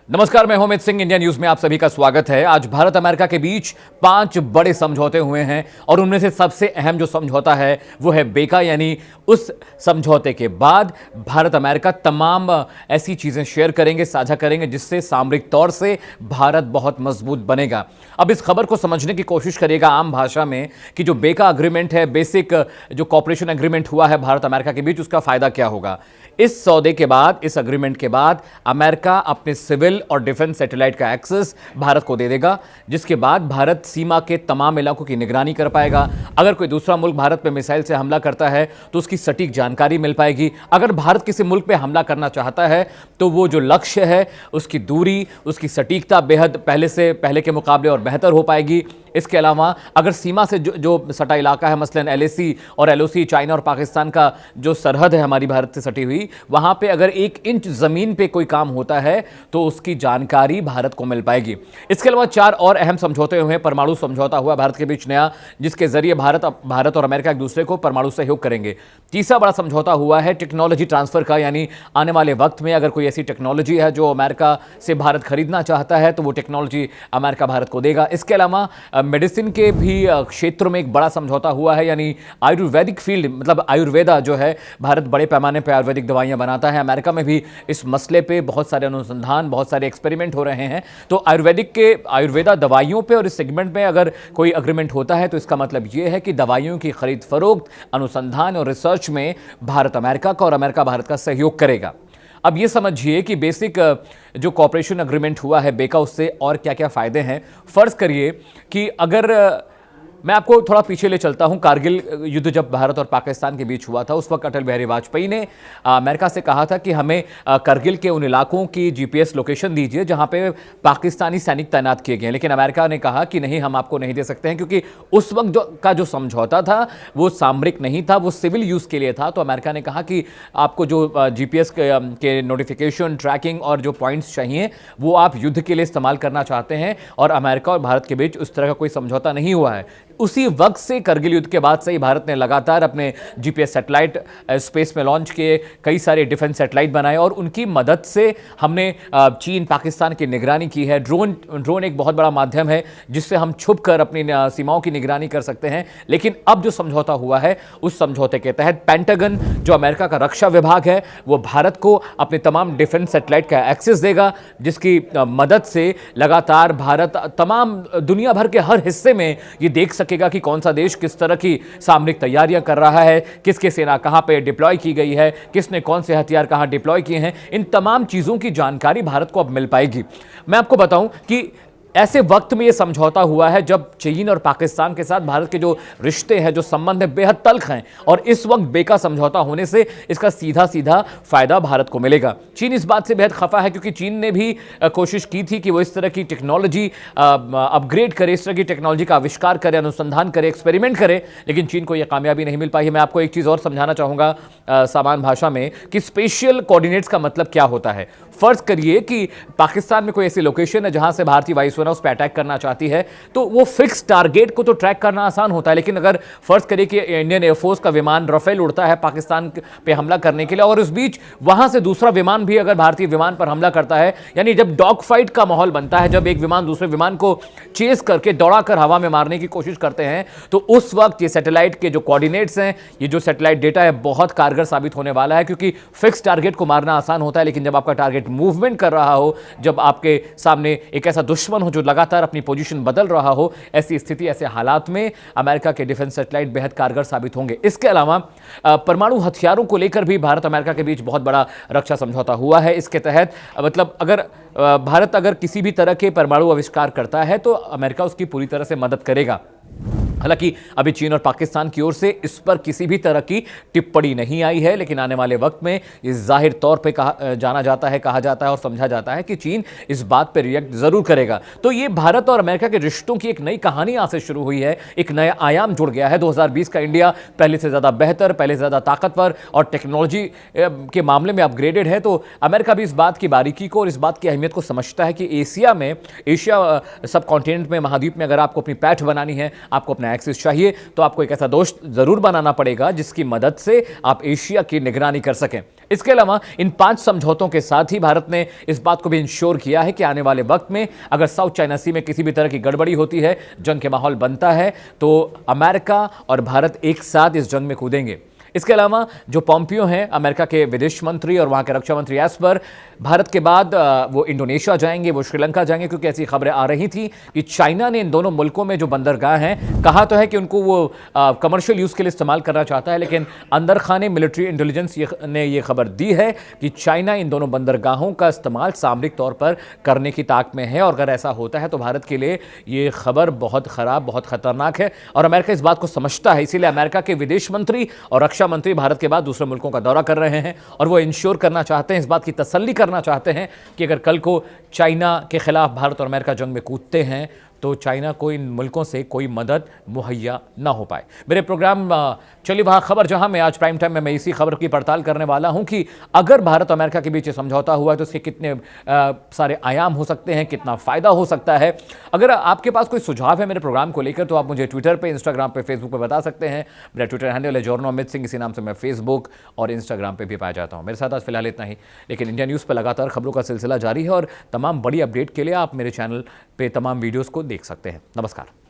नमस्कार, मैं Amit Singh. India news में आप सभी का स्वागत है। आज भारत अमेरिका के बीच 5 बड़े समझौते हुए हैं और उनमें से सबसे अहम जो समझौता है वो है बेका, यानी उस समझौते के बाद भारत अमेरिका तमाम ऐसी चीजें शेयर करेंगे, साझा करेंगे जिससे सामरिक तौर से भारत बहुत मजबूत बनेगा। अब इस खबर को समझने की कोशिश करिएगा आम भाषा में कि जो बेका अग्रीमेंट है, बेसिक जो कॉपरेशन एग्रीमेंट हुआ है भारत अमेरिका के बीच, उसका फायदा क्या होगा। इस सौदे के बाद, इस अग्रीमेंट के बाद अमेरिका अपने सिविल और डिफेंस सैटेलाइट का एक्सेस भारत को दे देगा, जिसके बाद भारत सीमा के तमाम इलाकों की निगरानी कर पाएगा। अगर कोई दूसरा मुल्क भारत पे मिसाइल से हमला करता है तो उसकी सटीक जानकारी मिल पाएगी। अगर भारत किसी मुल्क पे हमला करना चाहता है तो वो जो लक्ष्य है, उसकी दूरी, उसकी सटीकता बेहद पहले के मुकाबले और बेहतर हो पाएगी। इसके अलावा अगर सीमा से जो सटा इलाका है, मसलन एलएसी और एलओसी, चाइना और पाकिस्तान का जो सरहद है हमारी भारत से सटी हुई, वहां पे अगर 1 इंच जमीन पे कोई काम होता है तो उसकी जानकारी भारत को मिल पाएगी। इसके अलावा 4 और अहम समझौते हुए। परमाणु समझौता हुआ भारत के बीच नया, जिसके जरिए भारत और अमेरिका एक दूसरे को परमाणु सहयोग करेंगे। तीसरा बड़ा समझौता हुआ है टेक्नोलॉजी ट्रांसफर का, यानी आने वाले वक्त में अगर कोई ऐसी टेक्नोलॉजी है जो अमेरिका से भारत खरीदना चाहता है तो वो टेक्नोलॉजी अमेरिका भारत को देगा। इसके अलावा मेडिसिन के भी क्षेत्र में एक बड़ा समझौता हुआ है, यानी आयुर्वेदिक फील्ड, मतलब आयुर्वेदा जो है, भारत बड़े पैमाने पर आयुर्वेदिक दवाइयां बनाता है। अमेरिका में भी इस मसले पे बहुत सारे अनुसंधान, बहुत सारे एक्सपेरिमेंट हो रहे हैं। तो आयुर्वेदा दवाइयों पे और इस सेगमेंट में अगर कोई अग्रीमेंट होता है तो इसका मतलब यह है कि दवाइयों की खरीद फरोख्त, अनुसंधान और रिसर्च में भारत अमेरिका का और अमेरिका भारत का सहयोग करेगा। अब ये समझिए कि बेसिक जो कॉपरेशन अग्रीमेंट हुआ है बेका, उससे और क्या क्या फायदे हैं। फर्ज करिए कि अगर मैं आपको थोड़ा पीछे ले चलता हूं, कारगिल युद्ध जब भारत और पाकिस्तान के बीच हुआ था, उस वक्त अटल बिहारी वाजपेयी ने अमेरिका से कहा था कि हमें कारगिल के उन इलाकों की जीपीएस लोकेशन दीजिए जहां पे पाकिस्तानी सैनिक तैनात किए गए हैं। लेकिन अमेरिका ने कहा कि नहीं, हम आपको नहीं दे सकते हैं, क्योंकि उस वक्त का जो समझौता था वो सामरिक नहीं था, वो सिविल यूज़ के लिए था। तो अमेरिका ने कहा कि आपको जो जीपीएस के नोटिफिकेशन, ट्रैकिंग और जो पॉइंट्स चाहिए वो आप युद्ध के लिए इस्तेमाल करना चाहते हैं, और अमेरिका और भारत के बीच उस तरह का कोई समझौता नहीं हुआ है। उसी वक्त से, करगिल युद्ध के बाद से ही भारत ने लगातार अपने जीपीएस सैटेलाइट स्पेस में लॉन्च किए, कई सारे डिफेंस सैटेलाइट बनाए और उनकी मदद से हमने चीन, पाकिस्तान की निगरानी की है। ड्रोन एक बहुत बड़ा माध्यम है जिससे हम छुप कर अपनी सीमाओं की निगरानी कर सकते हैं। लेकिन अब जो समझौता हुआ है, उस समझौते के तहत पेंटागन, जो अमेरिका का रक्षा विभाग है, वो भारत को अपने तमाम डिफेंस सैटेलाइट का एक्सेस देगा, जिसकी मदद से लगातार भारत तमाम दुनिया भर के हर हिस्से में ये देख सकेगा कि कौन सा देश किस तरह की सामरिक तैयारियां कर रहा है, किसकी सेना कहां पे डिप्लॉय की गई है, किसने कौन से हथियार कहां डिप्लॉय किए हैं। इन तमाम चीजों की जानकारी भारत को अब मिल पाएगी। मैं आपको बताऊं कि ऐसे वक्त में यह समझौता हुआ है जब चीन और पाकिस्तान के साथ भारत के जो रिश्ते हैं, जो संबंध है, बेहद तल्ख हैं, और इस वक्त बेका समझौता होने से इसका सीधा सीधा फायदा भारत को मिलेगा। चीन इस बात से बेहद खफा है क्योंकि चीन ने भी कोशिश की थी कि वो इस तरह की टेक्नोलॉजी अपग्रेड करे, इस तरह की टेक्नोलॉजी का आविष्कार करे, अनुसंधान करे, एक्सपेरिमेंट करे, लेकिन चीन को यह कामयाबी नहीं मिल पाई है। मैं आपको एक चीज़ और समझाना चाहूँगा सामान्य भाषा में कि स्पेशल कोऑर्डिनेट्स का मतलब क्या होता है। फर्ज करिए कि पाकिस्तान में कोई ऐसी लोकेशन है जहां से भारतीय वायुसेना उस पर अटैक करना चाहती है, तो वो फिक्स टारगेट को तो ट्रैक करना आसान होता है। लेकिन अगर फर्ज करिए कि इंडियन एयरफोर्स का विमान राफेल उड़ता है पाकिस्तान पे हमला करने के लिए, और इस बीच वहां से दूसरा विमान भी अगर भारतीय विमान पर हमला करता है, यानी जब डॉग फाइट का माहौल बनता है, जब एक विमान दूसरे विमान को चेस करके दौड़ाकर हवा में मारने की कोशिश करते हैं, तो उस वक्त ये सैटेलाइट के जो कोऑर्डिनेट्स हैं, ये जो सैटेलाइट डेटा है, बहुत कारगर साबित होने वाला है। क्योंकि फिक्स टारगेट को मारना आसान होता है, लेकिन जब आपका टारगेट मूवमेंट कर रहा हो, जब आपके सामने एक ऐसा दुश्मन हो जो लगातार अपनी पोजीशन बदल रहा हो, ऐसी स्थिति, ऐसे हालात में अमेरिका के डिफेंस सैटेलाइट बेहद कारगर साबित होंगे। इसके अलावा परमाणु हथियारों को लेकर भी भारत अमेरिका के बीच बहुत बड़ा रक्षा समझौता हुआ है। इसके तहत मतलब अगर भारत अगर किसी भी तरह के परमाणु आविष्कार करता है तो अमेरिका उसकी पूरी तरह से मदद करेगा। हालांकि अभी चीन और पाकिस्तान की ओर से इस पर किसी भी तरह की टिप्पणी नहीं आई है, लेकिन आने वाले वक्त में इस जाहिर तौर पे कहा जाता है और समझा जाता है कि चीन इस बात पर रिएक्ट जरूर करेगा। तो ये भारत और अमेरिका के रिश्तों की एक नई कहानी आज से शुरू हुई है, एक नया आयाम जुड़ गया है। 2020 का इंडिया पहले से ज़्यादा बेहतर, पहले से ज़्यादा ताकतवर और टेक्नोलॉजी के मामले में अपग्रेडेड है। तो अमेरिका भी इस बात की बारीकी को और इस बात की अहमियत को समझता है कि एशिया सब कॉन्टिनेंट में, महाद्वीप में अगर आपको अपनी पैठ बनानी है, आपको अपना एक्सिस चाहिए तो आपको एक ऐसा दोस्त जरूर बनाना पड़ेगा जिसकी मदद से आप एशिया की निगरानी कर सकें। इसके अलावा इन 5 समझौतों के साथ ही भारत ने इस बात को भी इंश्योर किया है कि आने वाले वक्त में अगर साउथ चाइना सी में किसी भी तरह की गड़बड़ी होती है, जंग के माहौल बनता है, तो अमेरिका और भारत एक साथ इस जंग में कूदेंगे। इसके अलावा जो पोम्पियो हैं, अमेरिका के विदेश मंत्री और वहां के रक्षा मंत्री, एज पर भारत के बाद वो इंडोनेशिया जाएंगे, वो श्रीलंका जाएंगे, क्योंकि ऐसी खबरें आ रही थी कि चाइना ने इन दोनों मुल्कों में जो बंदरगाह हैं, कहा तो है कि उनको वो कमर्शियल यूज़ के लिए इस्तेमाल करना चाहता है, लेकिन अंदर खाने मिलिट्री इंटेलिजेंस ने ये खबर दी है कि चाइना इन दोनों बंदरगाहों का इस्तेमाल सामरिक तौर पर करने की ताक में है। और अगर ऐसा होता है तो भारत के लिए ये खबर बहुत ख़राब, बहुत खतरनाक है और अमेरिका इस बात को समझता है। इसीलिए अमेरिका के विदेश मंत्री और रक्षा मंत्री भारत के बाद दूसरे मुल्कों का दौरा कर रहे हैं और वो इंश्योर करना चाहते हैं, इस बात की तसल्ली करना चाहते हैं कि अगर कल को चाइना के खिलाफ भारत और अमेरिका जंग में कूदते हैं तो चाइना को इन मुल्कों से कोई मदद मुहैया ना हो पाए। मेरे प्रोग्राम चलिए वहाँ खबर, जहां मैं आज प्राइम टाइम में मैं इसी खबर की पड़ताल करने वाला हूं कि अगर भारत और अमेरिका के बीच समझौता हुआ है तो इसके कितने सारे आयाम हो सकते हैं, कितना फ़ायदा हो सकता है। अगर आपके पास कोई सुझाव है मेरे प्रोग्राम को लेकर तो आप मुझे ट्विटर पर, इंस्टाग्राम पर, फेसबुक पर बता सकते हैं। मेरा ट्विटर हैंडल है जॉर्नो अमित सिंह, इसी नाम से मैं फेसबुक और इंस्टाग्राम पर भी पाया जाता हूँ। मेरे साथ आज फिलहाल इतना ही, लेकिन इंडिया न्यूज़ पर लगातार खबरों का सिलसिला जारी है और तमाम बड़ी अपडेट के लिए आप मेरे चैनल पे तमाम वीडियोस को देख सकते हैं। नमस्कार।